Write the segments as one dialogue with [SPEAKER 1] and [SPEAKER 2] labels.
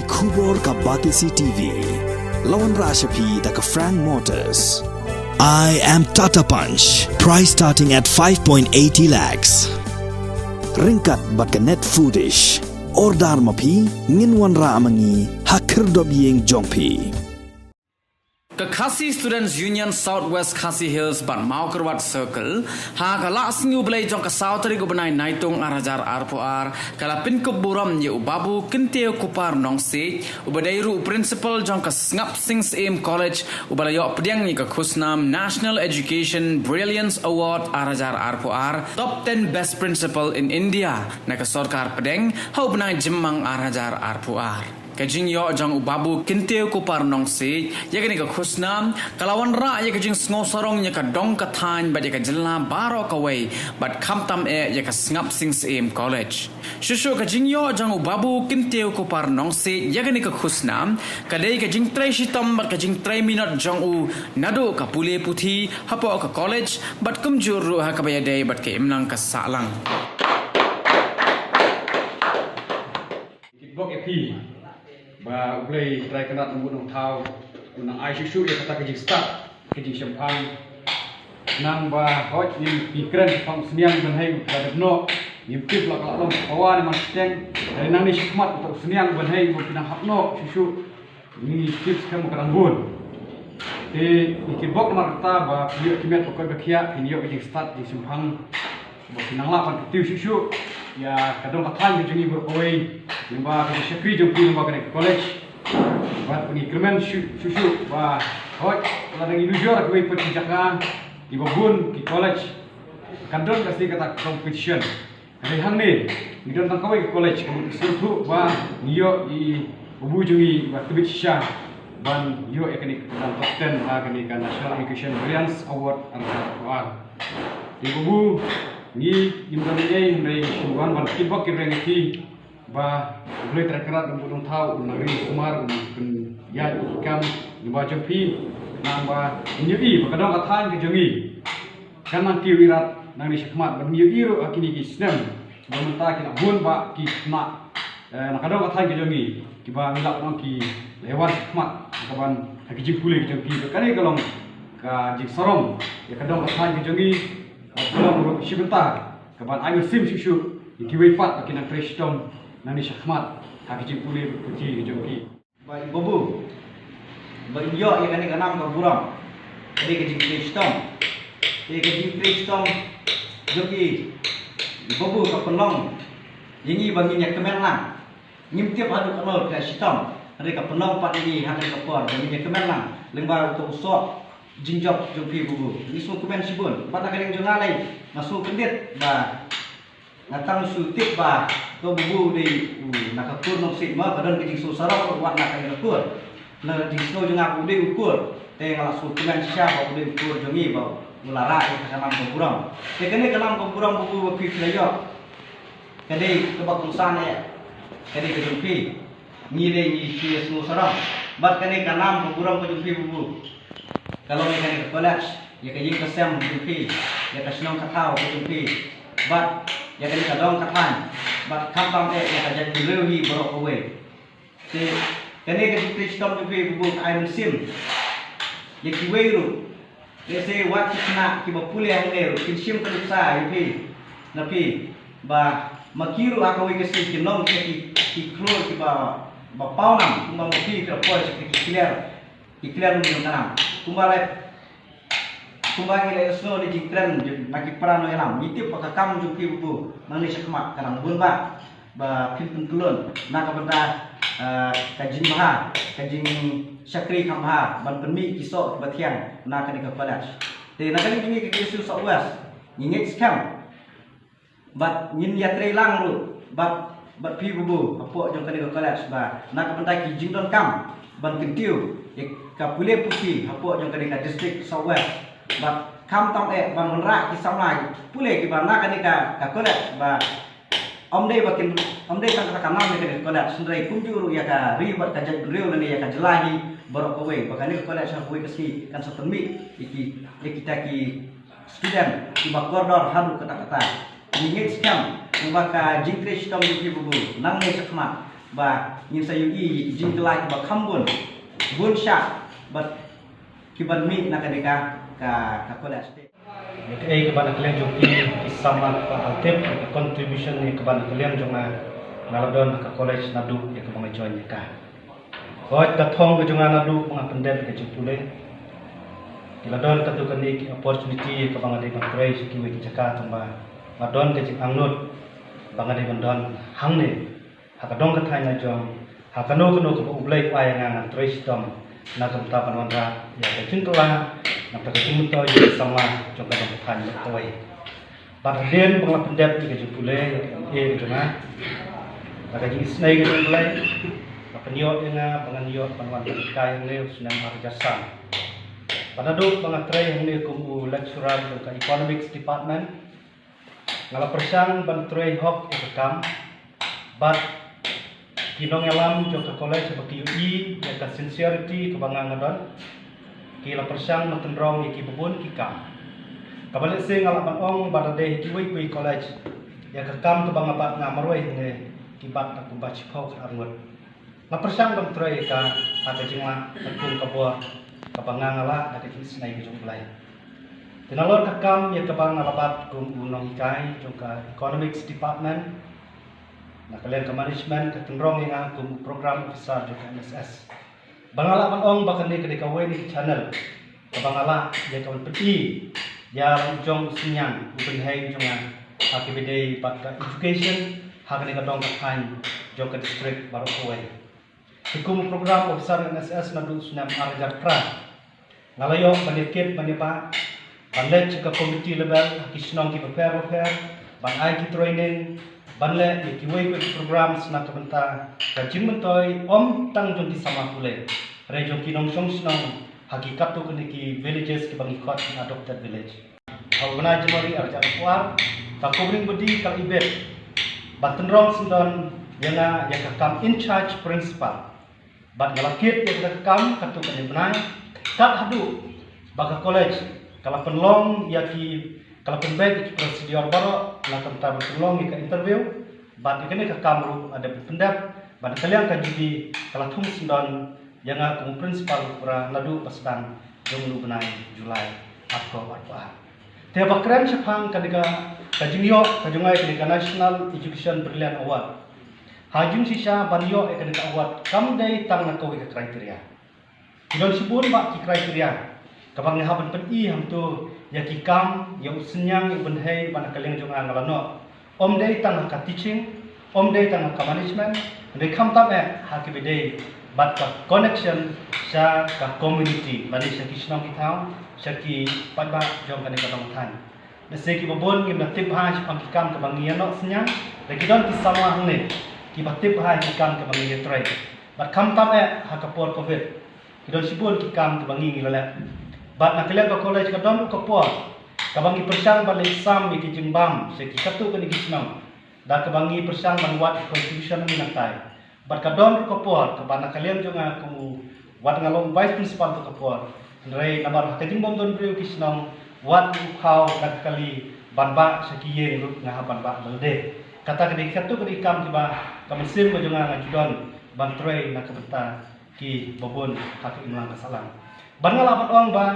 [SPEAKER 1] Kubor ka Batisi TV. Lawan Rashapi da ka Frank Motors. I am Tata Punch. Price starting at 5.80 lakhs. Ringkat bat ka net foodish. Ordar mapi nginwan ra amangi hakir dobyeng jongpi.
[SPEAKER 2] Ke Khasi Students Union Southwest Khasi Hills ban mau kerwat circle ha kala singu belai jong ke sautari go benai naitung arajar arpoar kala pin ko buram ye ubabu kenteu kupar nongsi ubadairu principal jong ke ngap sings aim college ubalayo pediang ni ke khusnam National Education Brilliance Award arajar arpoar top 10 best principal in India na ke sarkar pedeng hau benai jemang arajar arpoar kajing yo jang ubabu kinteu ko parnong si yakni ka khusnam kalawan ra ya kajing sngo sarong ya ka dong ka than ba ya ka jilla baro ka wei but khamtam ya ka ngap sings aim college shushu kajing yo jang ubabu kinteu ko parnong si yakni ka khusnam kadai kajing trai shitam ba kajing trai minot jang u nado ka pule puthi hapo ka college but kumjur ru ha ka ba dai but ke imlang ka salang
[SPEAKER 3] bok epi ba ulai try kanat nung thau nang ai shu ya kata kejing start kejing champagne nang ba hot ni pikran fam seniang ban hai ba no ni tip la kala awan man steng dari nang ni shikmat untuk seniang ban hai mo pinang hapno shu ni tips kam karanggun te ikibok marta ba piyo kimet pokok bakia pinyo kejing start di champagne ba pinang lapan tiu shu ya kadang kathan kejing berkoi Nimba kena syakri jom pergi nimba kena college. Buat pengikremen susu bah hot kalau dengan ilujur aku ikut penjagaan di babun di college. Kandon pasti kata competition. Ada hang ni, ngidon tang kawai ke college kamu susu bah niyo di babu jungi bah tebit syah ban niyo akan dalam top 10 akan ikan National Education Brilliance Award antara di babu ni nimba ni dari suan ban kibak kirengki ba boleh terkerat dan budung tahu negeri Sumar mungkin ya ikam nimba jempi namba nyui bakadong kathan ke jengi kan nanti wirat nang ni syakmat ban nyui ro akini ki snem ba menta ki bun ba ki ma nakadong kathan ke jengi ki ba milak nang ki lewat syakmat kaban ki jimpule ke jempi kali kalong ka jik sorong ya kadong kathan ke jengi pulang ro sebentar kaban ayo sim susu ki wepat akina fresh stone nani syakmat hakijin pulih berpuji kejoki
[SPEAKER 4] baik bobu baik yo ya kan kanam ka buram jadi kejing kristom joki bobu ka penong yingi bagi nya kemenlang nyimtiap adu kanol ka sitom hari ka penong pat ini hakan ka por bagi nya kemenlang lengbar ka usok jinjok joki bobu ni semua kemen sibun pat akaling jongalai masuk kendit ba natang sutik ba to bubu di nakakur no sigma badan kejing susarok wat nak kai nakur na di sno jeng aku di ukur te ngala su kumen sya ba di ukur jongi ba mulara ke kanam kompuram te kene kanam kompuram bubu wa pi playo kene ke bakung sane kene ke jumpi ni le ni si sno sarok bat kene kanam kompuram ke jumpi bubu kalau kene ke college ya ke jing kesem jumpi ya ke sno katau ke jumpi bat ya kali kadang kathan bat kampang ya kajan dilewi borok away te kene ke kristom tu pe bubu I'm sim ye kiweru ye se wat kina ki bapule hangero kin sim ke sa ye napi ba makiru akawi ke si kinom ke ki klor ki ba paunam kumba mopi ke po ki clear ni kanam kumba ngile sno di jikran maki prano elam nitip pakakam juki bubu nang syakmat kanang bun ba pin kulun na ka benda kajing maha kajing syakri kam maha ban penmi kisok batian na ka di college te na kali ni ke kisu southwest ngit scam bat nyin ya trelang ru bat pi bubu apo jong ka di college ba na ka benda ki jingdon kam ban kentiu ka pule puti apo jong ka di district southwest ba kam tong ban menra ki samlai pule ki ban na ka ni ka college ba om dei kan ka kanam ni ka college sundai kunjuru ya ka ribat ka jad real ni ya ka jelahi borok kowe bakani college sa kowe kasi kan satemi iki kita ki student ki ba koridor hadu kata-kata ingit scam maka jingkris tom di bubu nang ni sakma ba ngim sayu i jing kelai ba khambun bun syak ba kiban mi nakadeka ka college
[SPEAKER 5] Ke kepada kalian joki kisama aktif contribution ni kepada kalian jonga naladon ke college nadu ya ke bang join ka. Hoi tatong ke jonga nadu mga pendek ke jupule. Kiladon katu kani opportunity ke bang ade bang trai ki wi Jakarta ma madon ke jing angnut bang ade bandon hangne hakadong ke thai na jong hakano kono ke ublai pai nga trai stom na kamta panwandra ya ke cintla na pagkating to yung sama yung kadang toy. Pagdien mga pendep di kajupule gitu na. Pagkating isnay kajupule papanyo nga panganyo panwan kay ng sunang arjasan. Panaduk mga tray ng kumu lecturer sa economics department. Ngala persang ban tray hop ikam but kinong alam yung ka college sa QE ya ka sincerity kabangan ngadon kila persang matendrong iki bubun kikam kabalik sing alaman ong badade kiwi kui college ya kakam to bang abat ngamaroi ne kibat aku baci kau arngot la persang bang troy ka ate jingla takung kabua kabangang ala ate kisnai bijong belai tinalor kakam ya kabang alabat kum unong ikai jongka economics department na kalian ke management ketendrong yang kum program officer jongka MSS Bangala ong bakan ni kedeka ni channel bangala ya kawan peti ya jong sinyang uben hai jonga akibede patka education hakani kadong kahan jong ke district baru kuai hukum program officer NSS nadu sunam arjar pra ngalayo panikit panipa panle ke community level kisnong ki prepare ban ai ki training banle ki wei program sna kabenta kajin mentoi om tang jong di sama pule rejong kinong song snong hakikat tu kini ki villages ki bangi khot in adopted village augna jemori arja puar ta covering budi kal ibet batenrong sindon yana ya kam in charge principal bat galakit ya kam katu kani benai kat hadu baka college kala penlong ya ki kala penbaik ki prosedur baro na tentang penlong ki interview bat ikene ka kamru ada pendap bat kalian ka jadi kala thum sindon yang aku principal pura nadu pasdan jong lu benai Julai atau apa. Tiap keren sepang kadika kajinyo kajungai kadika National Education Brilliant Award. Hajim sisa banyo kadika award kam dai tang na kawi ka kriteria. Kidon sibun ba ki kriteria. Kabang ni haban pen i ham tu ya ki kam ya senyang ya benhai ban kalian jong angalano. Om dai tang ka teaching, om dai tang ka management, dai kam tam ha ki bedai but ka connection sa ka community bali sa kisnong kitao sa ki padba jong kanika tongtan na se ki babon ki natip ha sa pangkam ka bangiano senyang da kidon ki sama hangne ki batip ha ki kam ka bangi try but kam tam ha ka por covid kidon sibon ki kam ka bangi ngilala but na kila ka college ka don ka por ka bangi persang bali sam ki jingbam se ki katu ka ni kisnong da ka bangi persang banwat contribution ni nantai Bat kadon kapor kabana kalian jonga kumu wat ngalong vice principal to kapor ndrei namar keting bom don breu kisnong wat khau kali banba sakiye lut nga banba balde kata kedi katu kedi kam tiba kamisim mo jonga ngajudon bantrei na kabenta ki babon hak imlang kasalang ban ngalapat ong bang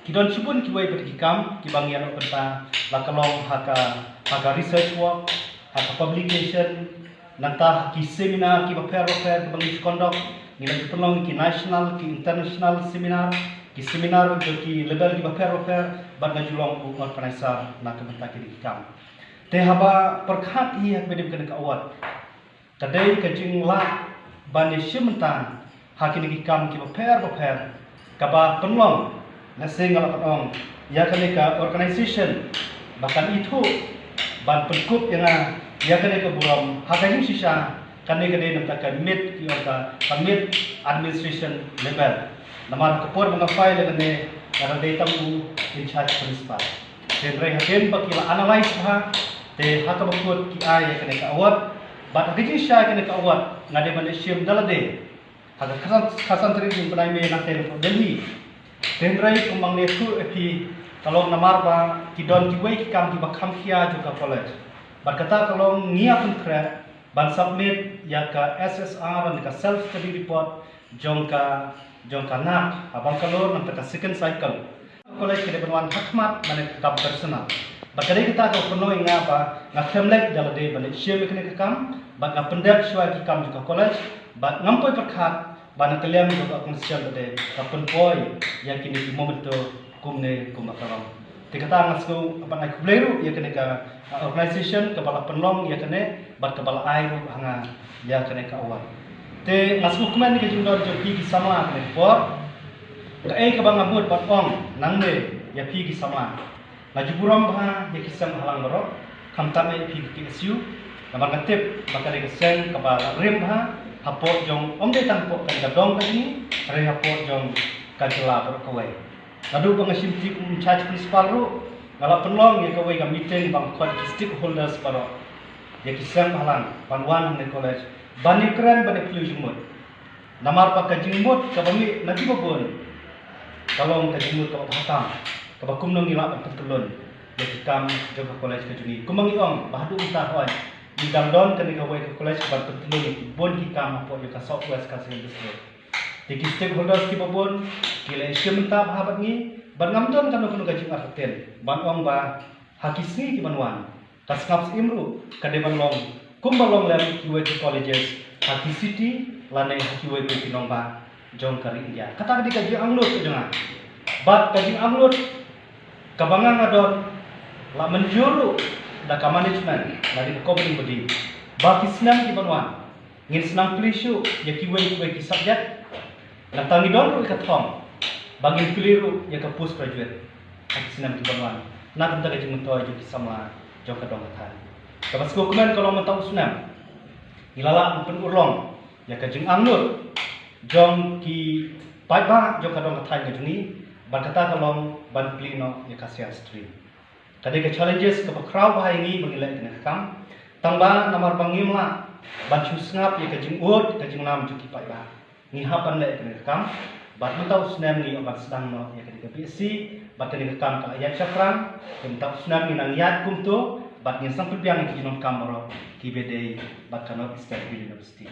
[SPEAKER 5] kidon sibun ki wai beti kam ki bang yano penta lakalong haka research work haka publication nanta ki seminar ki paper ki bangi kondok ni lagi pelong ki national ki international seminar ki seminar ki level ki paper ban na julong ku organizer na kementa ki dikam te haba perkhat hi hak bedem kan ka awat tadai ka jing la ban ye shimta hakin dikam ki paper ka ba penlong na singal patong ya kan ka organization bahkan itu ban perkup yang ya kene ke buram hakajing sisa kane kene namtakan mid ki orka mid administration level namar kapor mga file kene para data mu in charge principal then re haken bakila analyze ha te hakabakot ki ay kene ka awat but hakajing sisa kene ka awat ngade man sim dalade haga khasan tari din panai me na telefon Delhi then re kumang ne tu epi kalong namar ba ki don ki wei ki kam ki bakam kia juga college Berkata kalau ngia pun kre ban submit ya ka SSR dan ka self study report jongka nak abang kalor nan ka second cycle college ke depan hakmat mane kam personal bakari kita ko penuh inga apa ngatemlek jalade balik share mekne kam bak ngapendak shwa ki kam juga college bak ngampoi perkhat ban kalian juga konsial de kapun poi yang kini di moment tu kumne kumakaram dikata ngasku apa naik bleru ya kene ka organization kepala penlong ya kene bat kepala air hanga ya kene ka awan te ngasku kumen ke jundor joki ki sama kene por ka ka bang amut bat ong nangme ya pi ki sama laju buram bah ya kisam halang baro kamtame pi ki SU namar katip bakare kesen kepala rem bah hapot jong omde tangpo kan gadong kani re hapot jong kajela baro kawai Nadu pengasim tip charge principal ru ngala penlong ya kawai ka meeting bang khot stakeholders paro ya kisang halang panwan ne college bani kran bani klujumut namar pa kajingmut ka bami nadi babon kalong kajingmut ka hatam ka bakum nong ila petulun ya kikam jaga college ka juni kumang iong bahdu utar hoy di damdon ka ni kawai ka college ban petulun bon kikam apo ya ka southwest ka sendiri Tiki stakeholders ki babon kila isyamta bahabat ni bangamton kanu kanu gaji arten bangong ba hakisni ki banwan kasnaps imru kade banglong kumbalong lem kiwe colleges haki city lane kiwe pinong ba jong kari india kata di kaji anglut jangan bat kaji anglut kabangang adon la menjuru da ka management la di ko bodi ba kisnam ki banwan ngin senang pelisu ya kiwe ki subject Natangi don ru ikathom bagi keliru ya ka postgraduate ak sinam ki banwan na benda ka jimto ju sama jo ka dong kathan ka basko kumen kalau mentau sunam ilala pen urlong ya ka jing angnur jong ki paiba jo ka dong kathan ka juni ban kata kalong ban plino ya ka sia stream tadi ka challenges ka crowd bahai ni bangilai kena kam tangba namar bangimla ban chusngap ya ka jing ud ka jing nam ju ki paiba ni hapan le kene kam bat mentau snam ni obat sedang no ya ketika PSC bat kene kam ka ayat syakran mentau snam ni nang yat kumto bat ni sang piang ki jinom kam ro ki bede bat kanot state university